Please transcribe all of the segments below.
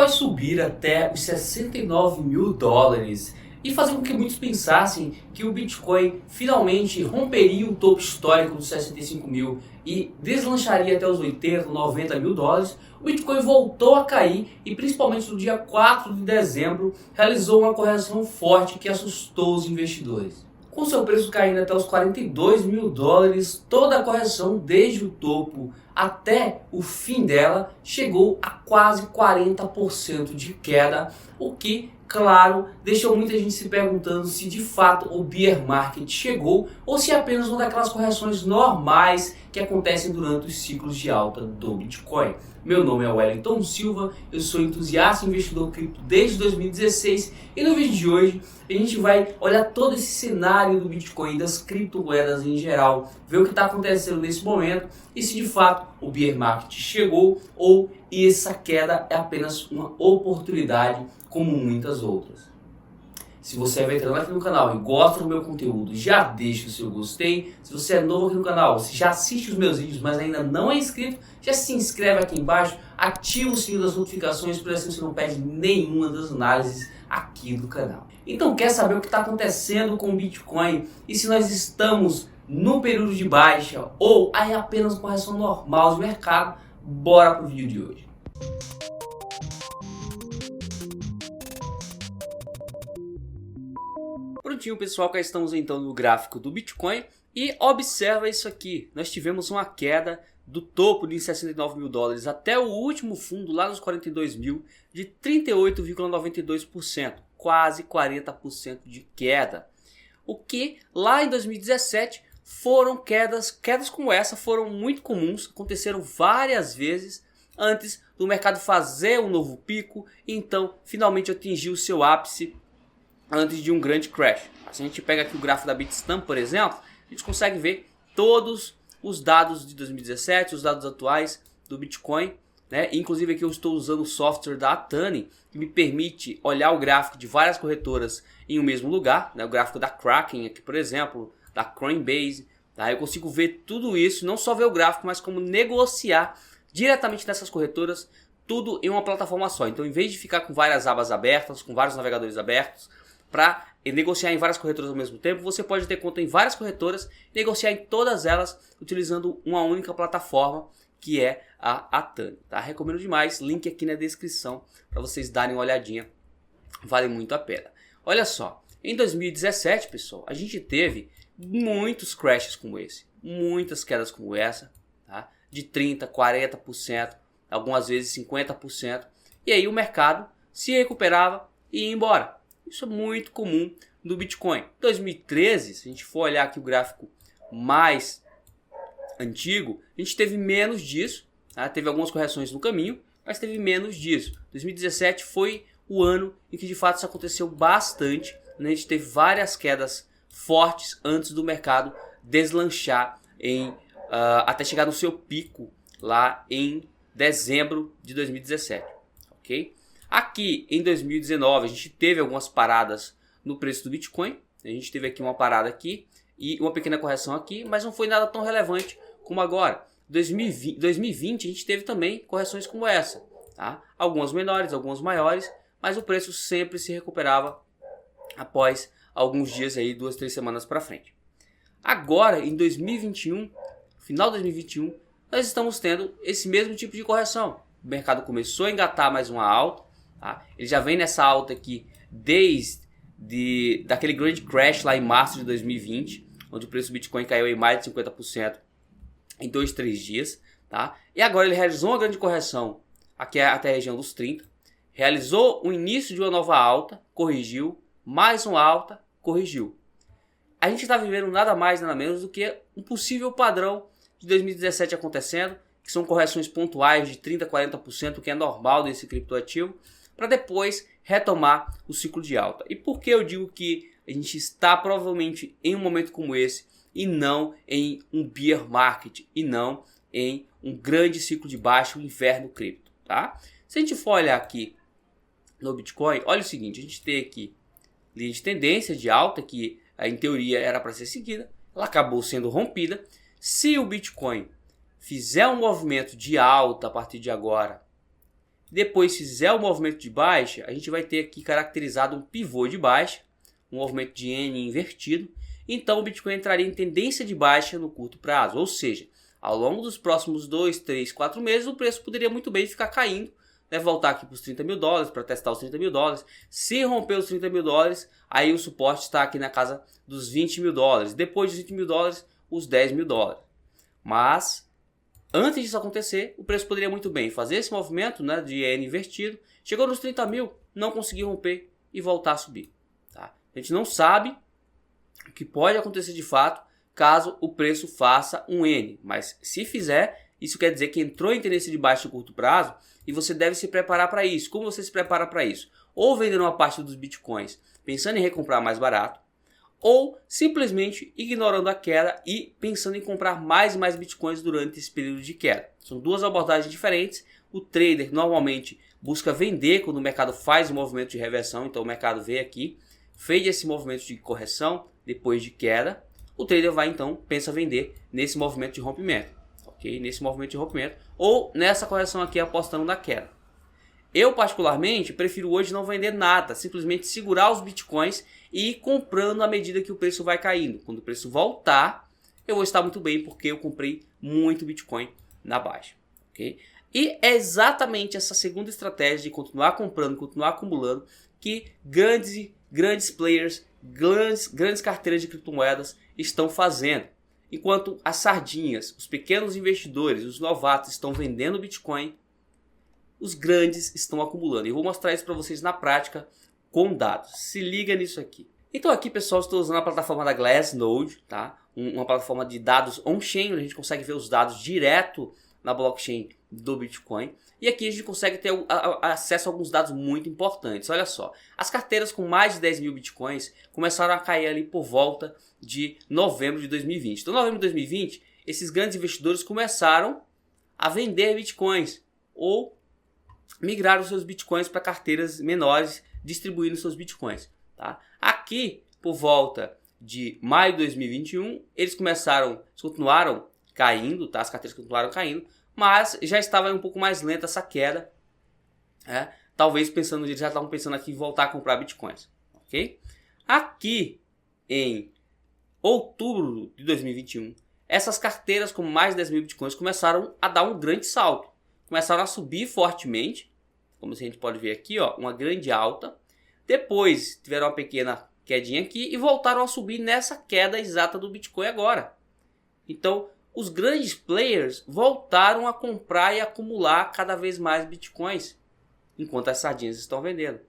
vai subir até os 69 mil dólares e fazer com que muitos pensassem que o Bitcoin finalmente romperia o topo histórico dos 65 mil e deslancharia até os 80, 90 mil dólares. O Bitcoin voltou a cair e principalmente no dia 4 de dezembro realizou uma correção forte que assustou os investidores. Com seu preço caindo até os 42 mil dólares, toda a correção desde o topo até o fim dela chegou a quase 40% de queda, o que, claro, deixou muita gente se perguntando se de fato o bear market chegou ou se é apenas uma daquelas correções normais que acontecem durante os ciclos de alta do Bitcoin. Meu nome é Wellington Silva, eu sou entusiasta e investidor cripto desde 2016 e no vídeo de hoje a gente vai olhar todo esse cenário do Bitcoin e das criptomoedas em geral, ver o que está acontecendo nesse momento e se de fato o bear market chegou ou essa queda é apenas uma oportunidade como muitas outras. Se você é veterano aqui no canal e gosta do meu conteúdo, já deixa o seu gostei. Se você é novo aqui no canal, se já assiste os meus vídeos, mas ainda não é inscrito, já se inscreve aqui embaixo, ativa o sininho das notificações, para assim você não perde nenhuma das análises aqui do canal. Então, quer saber o que está acontecendo com o Bitcoin e se nós estamos no período de baixa ou aí apenas correção normal de mercado? Bora para o vídeo de hoje. Prontinho, pessoal, cá estamos então no gráfico do Bitcoin e observa isso aqui. Nós tivemos uma queda do topo de 69 mil dólares até o último fundo lá nos 42 mil de 38,92%, quase 40% de queda. O que lá em 2017 foram quedas como essa foram muito comuns, aconteceram várias vezes antes do mercado fazer um novo pico e então finalmente atingir o seu ápice antes de um grande crash. Se a gente pega aqui o gráfico da Bitstamp, por exemplo, a gente consegue ver todos os dados de 2017, os dados atuais do Bitcoin, né? Inclusive aqui eu estou usando o software da Atani, que me permite olhar o gráfico de várias corretoras em um mesmo lugar, né? O gráfico da Kraken aqui, por exemplo, da Coinbase, tá? Eu consigo ver tudo isso, não só ver o gráfico, mas como negociar diretamente nessas corretoras, tudo em uma plataforma só. Então, em vez de ficar com várias abas abertas, com vários navegadores abertos, para negociar em várias corretoras ao mesmo tempo, você pode ter conta em várias corretoras e negociar em todas elas utilizando uma única plataforma, que é a Atani. Tá? Recomendo demais, link aqui na descrição para vocês darem uma olhadinha, vale muito a pena. Olha só, em 2017, pessoal, a gente teve muitos crashes como esse, muitas quedas como essa, tá? De 30%, 40%, algumas vezes 50%, e aí o mercado se recuperava e ia embora. Isso é muito comum no Bitcoin. 2013, se a gente for olhar aqui o gráfico mais antigo, a gente teve menos disso, tá? Teve algumas correções no caminho, mas teve menos disso. 2017 foi o ano em que de fato isso aconteceu bastante, né? A gente teve várias quedas fortes antes do mercado deslanchar até chegar no seu pico lá em dezembro de 2017, ok? Aqui em 2019 a gente teve algumas paradas no preço do Bitcoin, a gente teve aqui uma parada aqui e uma pequena correção aqui, mas não foi nada tão relevante como agora. 2020 a gente teve também correções como essa, tá? Algumas menores, algumas maiores, mas o preço sempre se recuperava após alguns dias aí, 2, 3 semanas para frente. Agora em 2021, final de 2021, nós estamos tendo esse mesmo tipo de correção. O mercado começou a engatar mais uma alta. Tá? Ele já vem nessa alta aqui desde daquele grande crash lá em março de 2020, onde o preço do Bitcoin caiu em mais de 50% em 2, 3 dias. Tá? E agora ele realizou uma grande correção aqui até a região dos 30, realizou o início de uma nova alta, corrigiu, mais uma alta, corrigiu. A gente está vivendo nada mais, nada menos do que um possível padrão de 2017 acontecendo, que são correções pontuais de 30%, 40%, que é normal desse criptoativo, para depois retomar o ciclo de alta. E por que eu digo que a gente está provavelmente em um momento como esse e não em um bear market e não em um grande ciclo de baixa, o inverno cripto, tá? Se a gente for olhar aqui no Bitcoin, olha o seguinte, a gente tem aqui linha de tendência de alta que em teoria era para ser seguida, ela acabou sendo rompida. Se o Bitcoin fizer um movimento de alta a partir de agora Depois, se fizer o movimento de baixa, a gente vai ter aqui caracterizado um pivô de baixa, um movimento de N invertido. Então o Bitcoin entraria em tendência de baixa no curto prazo, ou seja, ao longo dos próximos 2, 3, 4 meses o preço poderia muito bem ficar caindo, né, voltar aqui para os 30 mil dólares, para testar os 30 mil dólares. Se romper os 30 mil dólares, aí o suporte está aqui na casa dos 20 mil dólares. Depois dos 20 mil dólares, os 10 mil dólares. Mas antes disso acontecer, o preço poderia muito bem fazer esse movimento, né, de N invertido. Chegou nos 30 mil, não conseguiu romper e voltar a subir. Tá? A gente não sabe o que pode acontecer de fato caso o preço faça um N. Mas se fizer, isso quer dizer que entrou em tendência de baixa de curto prazo e você deve se preparar para isso. Como você se prepara para isso? Ou vendendo uma parte dos bitcoins pensando em recomprar mais barato, ou simplesmente ignorando a queda e pensando em comprar mais e mais bitcoins durante esse período de queda. São duas abordagens diferentes. O trader normalmente busca vender quando o mercado faz um movimento de reversão. Então o mercado veio aqui, fez esse movimento de correção depois de queda. O trader vai então, pensa vender nesse movimento de rompimento. Ok? Nesse movimento de rompimento ou nessa correção aqui apostando na queda. Eu particularmente prefiro hoje não vender nada, simplesmente segurar os bitcoins e ir comprando à medida que o preço vai caindo. Quando o preço voltar, eu vou estar muito bem porque eu comprei muito bitcoin na baixa. Okay? E é exatamente essa segunda estratégia de continuar comprando, continuar acumulando, que grandes players, grandes carteiras de criptomoedas estão fazendo. Enquanto as sardinhas, os pequenos investidores, os novatos estão vendendo bitcoin, os grandes estão acumulando. E eu vou mostrar isso para vocês na prática com dados. Se liga nisso aqui. Então aqui, pessoal, estou usando a plataforma da Glassnode, tá? Uma plataforma de dados on-chain, onde a gente consegue ver os dados direto na blockchain do Bitcoin. E aqui a gente consegue ter acesso a alguns dados muito importantes. Olha só, as carteiras com mais de 10 mil Bitcoins começaram a cair ali por volta de novembro de 2020. Então, em novembro de 2020, esses grandes investidores começaram a vender Bitcoins ou migrar os seus bitcoins para carteiras menores, distribuindo seus bitcoins. Tá? Aqui, por volta de maio de 2021, eles continuaram caindo, tá? As carteiras continuaram caindo, mas já estava um pouco mais lenta essa queda. Talvez eles já estavam pensando aqui em voltar a comprar bitcoins. Okay? Aqui, em outubro de 2021, essas carteiras com mais de 10 mil bitcoins começaram a dar um grande salto. Começaram a subir fortemente, como a gente pode ver aqui, ó, uma grande alta. Depois tiveram uma pequena quedinha aqui e voltaram a subir nessa queda exata do Bitcoin agora. Então, os grandes players voltaram a comprar e acumular cada vez mais Bitcoins, enquanto as sardinhas estão vendendo.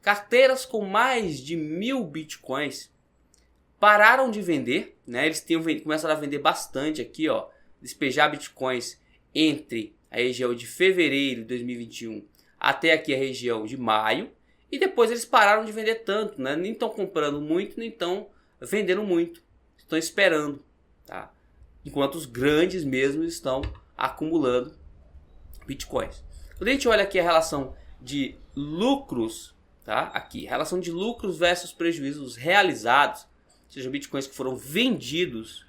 Carteiras com mais de 1000 Bitcoins pararam de vender, né? Eles começaram a vender bastante aqui, ó, despejar Bitcoins entre a região de fevereiro de 2021 até aqui a região de maio. E depois eles pararam de vender tanto, né? Nem estão comprando muito, nem estão vendendo muito. Estão esperando, tá? Enquanto os grandes mesmo estão acumulando bitcoins. Quando a gente olha aqui a relação de lucros, tá? Aqui, relação de lucros versus prejuízos realizados, ou seja, bitcoins que foram vendidos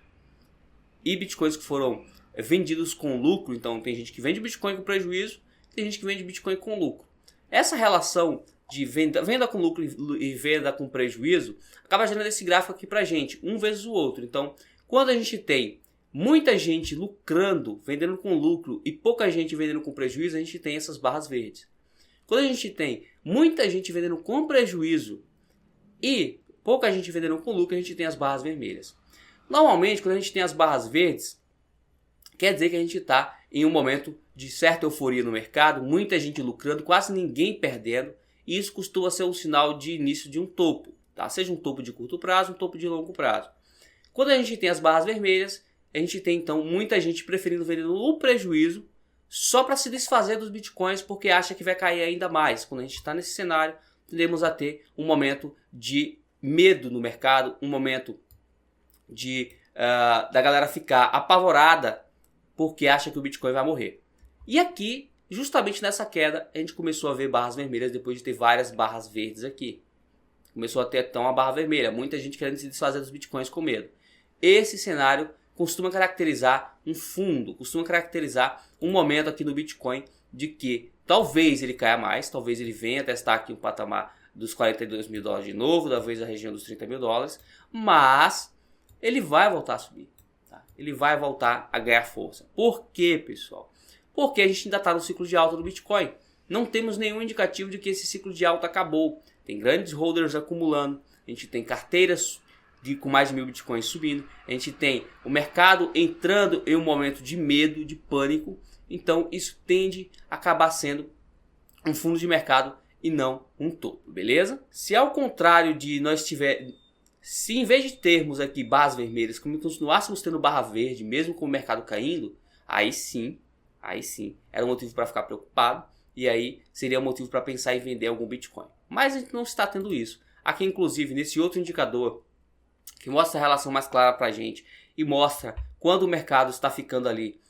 e bitcoins que foram vendidos com lucro. Então tem gente que vende bitcoin com prejuízo, tem gente que vende bitcoin com lucro. Essa relação de venda com lucro e venda com prejuízo acaba gerando esse gráfico aqui pra gente, um vezes o outro. Então, quando a gente tem muita gente lucrando, vendendo com lucro e pouca gente vendendo com prejuízo, a gente tem essas barras verdes. Quando a gente tem muita gente vendendo com prejuízo e pouca gente vendendo com lucro, a gente tem as barras vermelhas. Normalmente, quando a gente tem as barras verdes, quer dizer que a gente está em um momento de certa euforia no mercado, muita gente lucrando, quase ninguém perdendo, e isso costuma ser um sinal de início de um topo, tá? Seja um topo de curto prazo, um topo de longo prazo. Quando a gente tem as barras vermelhas, a gente tem então muita gente preferindo vender no prejuízo só para se desfazer dos bitcoins porque acha que vai cair ainda mais. Quando a gente está nesse cenário, tendemos a ter um momento de medo no mercado, um momento da galera ficar apavorada porque acha que o Bitcoin vai morrer. E aqui, justamente nessa queda, a gente começou a ver barras vermelhas depois de ter várias barras verdes aqui. Começou a ter então uma barra vermelha, muita gente querendo se desfazer dos Bitcoins com medo. Esse cenário costuma caracterizar um fundo, costuma caracterizar um momento aqui no Bitcoin de que talvez ele caia mais, talvez ele venha testar aqui um patamar dos 42 mil dólares de novo, talvez a região dos 30 mil dólares, mas ele vai voltar a subir, tá? Ele vai voltar a ganhar força. Por quê, pessoal? Porque a gente ainda está no ciclo de alta do Bitcoin. Não temos nenhum indicativo de que esse ciclo de alta acabou. Tem grandes holders acumulando, a gente tem carteiras com mais de 1000 bitcoins subindo, a gente tem o mercado entrando em um momento de medo, de pânico, então isso tende a acabar sendo um fundo de mercado e não um topo, beleza? Se ao contrário de se em vez de termos aqui barras vermelhas, continuássemos tendo barra verde, mesmo com o mercado caindo, aí sim, era um motivo para ficar preocupado, e aí seria um motivo para pensar em vender algum Bitcoin. Mas a gente não está tendo isso. Aqui, inclusive, nesse outro indicador, que mostra a relação mais clara para a gente e mostra quando o mercado está ficando ali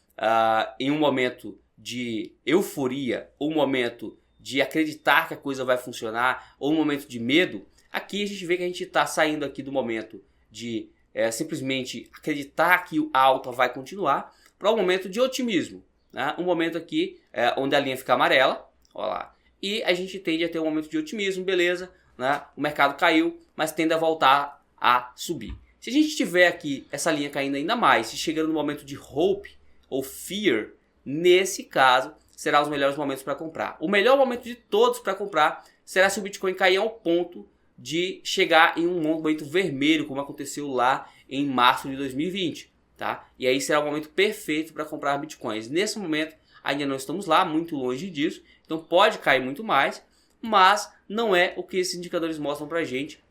em um momento de euforia, ou um momento de acreditar que a coisa vai funcionar, ou um momento de medo. Aqui a gente vê que a gente está saindo aqui do momento de simplesmente acreditar que a alta vai continuar para um momento de otimismo, né? Um momento aqui onde a linha fica amarela, ó lá, e a gente tende a ter um momento de otimismo, beleza, né? O mercado caiu, mas tende a voltar a subir. Se a gente tiver aqui essa linha caindo ainda mais, se chegando no momento de hope ou fear, nesse caso será os melhores momentos para comprar. O melhor momento de todos para comprar será se o Bitcoin cair ao ponto de chegar em um momento vermelho, como aconteceu lá em março de 2020, tá? E aí será o momento perfeito para comprar Bitcoins. Nesse momento ainda não estamos lá, muito longe disso, então pode cair muito mais, mas não é o que esses indicadores mostram para a gente.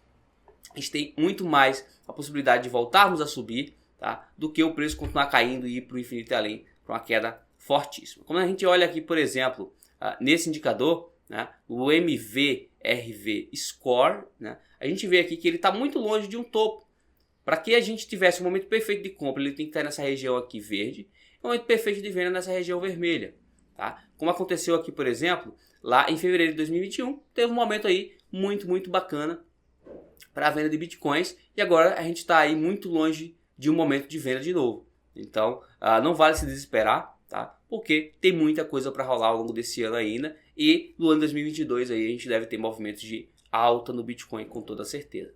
A gente tem muito mais a possibilidade de voltarmos a subir, tá, do que o preço continuar caindo e ir para o infinito e além, para uma queda fortíssima. Como a gente olha aqui, por exemplo, nesse indicador, né, o MVRV Score, né, a gente vê aqui que ele está muito longe de um topo. Para que a gente tivesse um momento perfeito de compra, ele tem que estar nessa região aqui verde, e um momento perfeito de venda nessa região vermelha. Tá? Como aconteceu aqui, por exemplo, lá em fevereiro de 2021, teve um momento aí muito bacana para a venda de bitcoins, e agora a gente está aí muito longe de um momento de venda de novo. Então não vale se desesperar, tá? Porque tem muita coisa para rolar ao longo desse ano ainda, e no ano 2022 aí a gente deve ter movimentos de alta no Bitcoin com toda certeza.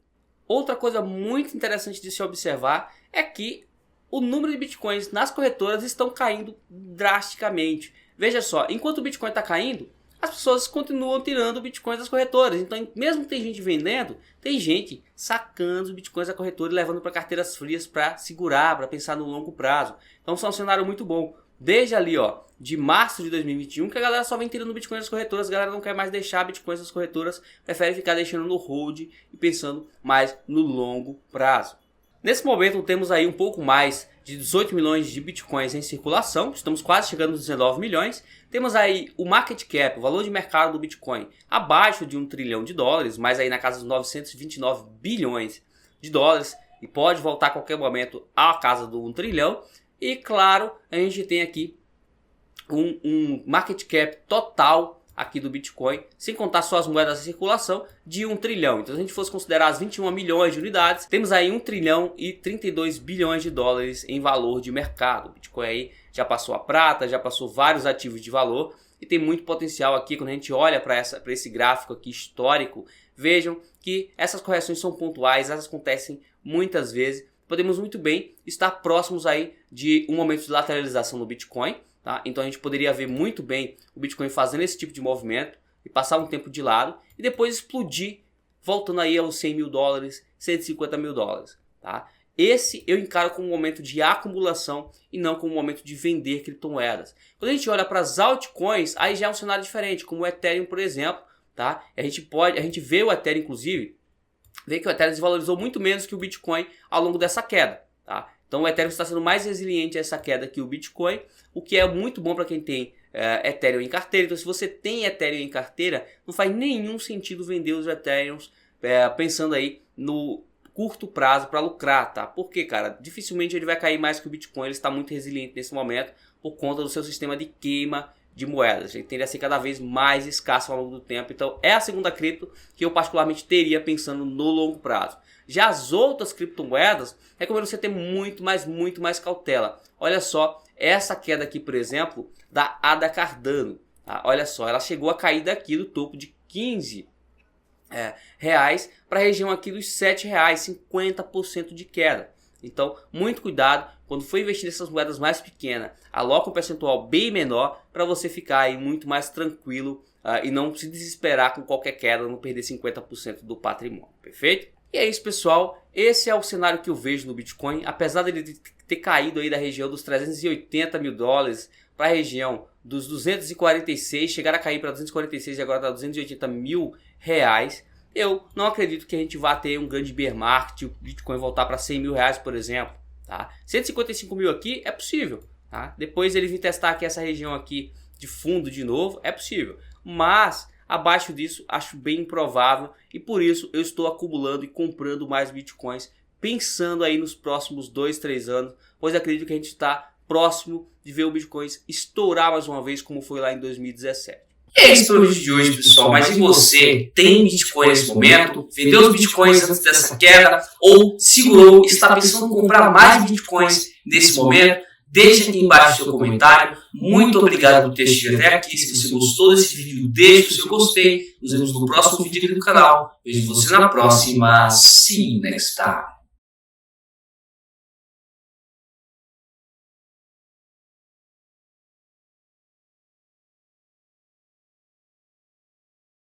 Outra coisa muito interessante de se observar é que o número de bitcoins nas corretoras estão caindo drasticamente. Veja só, enquanto o Bitcoin está caindo, as pessoas continuam tirando bitcoins das corretoras. Então, mesmo que tem gente vendendo, tem gente sacando os bitcoins da corretora e levando para carteiras frias para segurar, para pensar no longo prazo. Então, isso é um cenário muito bom. Desde ali, ó, de março de 2021, que a galera só vem tirando bitcoins das corretoras, a galera não quer mais deixar bitcoins das corretoras, prefere ficar deixando no hold e pensando mais no longo prazo. Nesse momento temos aí um pouco mais de 18 milhões de bitcoins em circulação, estamos quase chegando nos 19 milhões. Temos aí o market cap, o valor de mercado do Bitcoin, abaixo de $1 trilhão, mas aí na casa dos 929 bilhões de dólares, e pode voltar a qualquer momento à casa do 1 trilhão. E claro, a gente tem aqui um market cap total aqui do Bitcoin, sem contar só as moedas em circulação, de 1 trilhão. Então, se a gente fosse considerar as 21 milhões de unidades, temos aí 1 trilhão e 32 bilhões de dólares em valor de mercado. O Bitcoin aí já passou a prata, já passou vários ativos de valor e tem muito potencial aqui. Quando a gente olha para esse gráfico aqui histórico, vejam que essas correções são pontuais, elas acontecem muitas vezes. Podemos muito bem estar próximos aí de um momento de lateralização no Bitcoin. Tá? Então a gente poderia ver muito bem o Bitcoin fazendo esse tipo de movimento e passar um tempo de lado e depois explodir, voltando aí aos 100 mil dólares, 150 mil dólares. Tá? Esse eu encaro como um momento de acumulação e não como um momento de vender criptomoedas. Quando a gente olha para as altcoins, aí já é um cenário diferente, como o Ethereum, por exemplo. Tá? A gente vê o Ethereum, inclusive, vê que o Ethereum desvalorizou muito menos que o Bitcoin ao longo dessa queda. Tá? Então o Ethereum está sendo mais resiliente a essa queda que o Bitcoin, o que é muito bom para quem tem Ethereum em carteira. Então se você tem Ethereum em carteira, não faz nenhum sentido vender os Ethereums pensando aí no curto prazo para lucrar, tá? Porque, cara, dificilmente ele vai cair mais que o Bitcoin, ele está muito resiliente nesse momento por conta do seu sistema de queima de moedas. Ele tende a ser cada vez mais escasso ao longo do tempo. Então é a segunda cripto que eu particularmente teria pensando no longo prazo. Já as outras criptomoedas, recomendo você ter muito mais cautela. Olha só, essa queda aqui, por exemplo, da ADA Cardano. Tá? Olha só, ela chegou a cair daqui do topo de 15 reais para a região aqui dos 7 reais, 50% de queda. Então, muito cuidado quando for investir nessas moedas mais pequenas, aloca um percentual bem menor para você ficar aí muito mais tranquilo e não se desesperar com qualquer queda, não perder 50% do patrimônio, perfeito? E é isso, pessoal, esse é o cenário que eu vejo no Bitcoin, apesar dele ter caído aí da região dos 380 mil dólares para a região dos 246, chegar a cair para 246 e agora está 280 mil reais. Eu não acredito que a gente vá ter um grande bear market, o Bitcoin voltar para 100 mil reais, por exemplo. Tá? 155 mil aqui é possível. Tá? Depois ele vir testar aqui essa região aqui de fundo de novo, é possível. Mas abaixo disso acho bem improvável e por isso eu estou acumulando e comprando mais Bitcoins, pensando aí nos próximos 2, 3 anos, pois acredito que a gente está próximo de ver o Bitcoin estourar mais uma vez como foi lá em 2017. É isso para o vídeo de hoje, pessoal. Mas e você? Tem Bitcoin nesse momento? Vendeu os Bitcoins antes dessa queda? Ou segurou e está pensando em comprar mais Bitcoins nesse momento? Deixe aqui embaixo o seu comentário. Muito obrigado por ter chegado até aqui. Se você gostou desse vídeo, deixe o seu gostei. Nos vemos no próximo vídeo aqui do canal. Vejo você na próxima. See you next time.